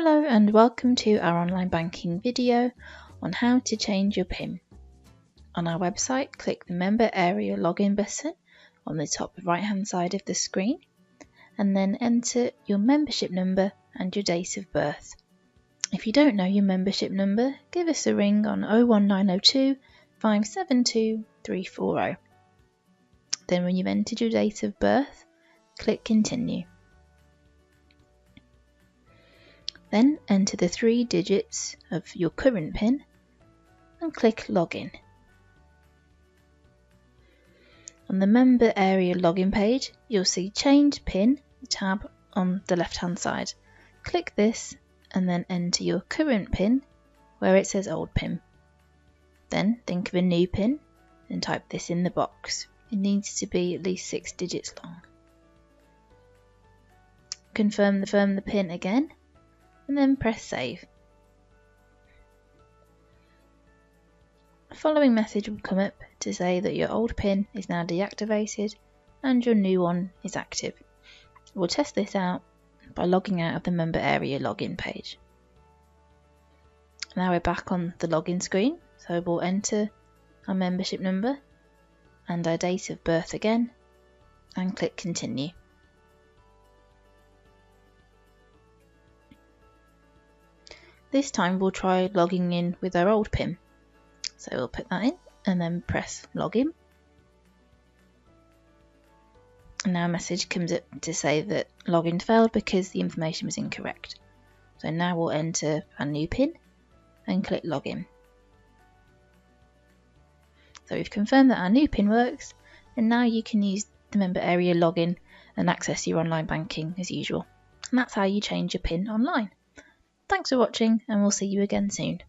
Hello and welcome to our online banking video on how to change your PIN. On our website, click the Member Area Login button on the top right hand side of the screen and then enter your membership number and your date of birth. If you don't know your membership number, give us a ring on 01902 572 340. Then when you've entered your date of birth, click Continue. Then enter the 3 digits of your current PIN and click Login. On the Member Area Login page, you'll see Change PIN tab on the left hand side. Click this and then enter your current PIN where it says Old PIN. Then think of a new PIN and type this in the box. It needs to be at least 6 digits long. Confirm the PIN again and then press Save. A following message will come up to say that your old PIN is now deactivated and your new one is active. We'll test this out by logging out of the Member Area Login page. Now we're back on the login screen, so we'll enter our membership number and our date of birth again and click Continue. This time we'll try logging in with our old PIN. So we'll put that in and then press Login. And now a message comes up to say that login failed because the information was incorrect. So now we'll enter our new PIN and click Login. So we've confirmed that our new PIN works, and now you can use the Member Area Login and access your online banking as usual. And that's how you change your PIN online. Thanks for watching, and we'll see you again soon.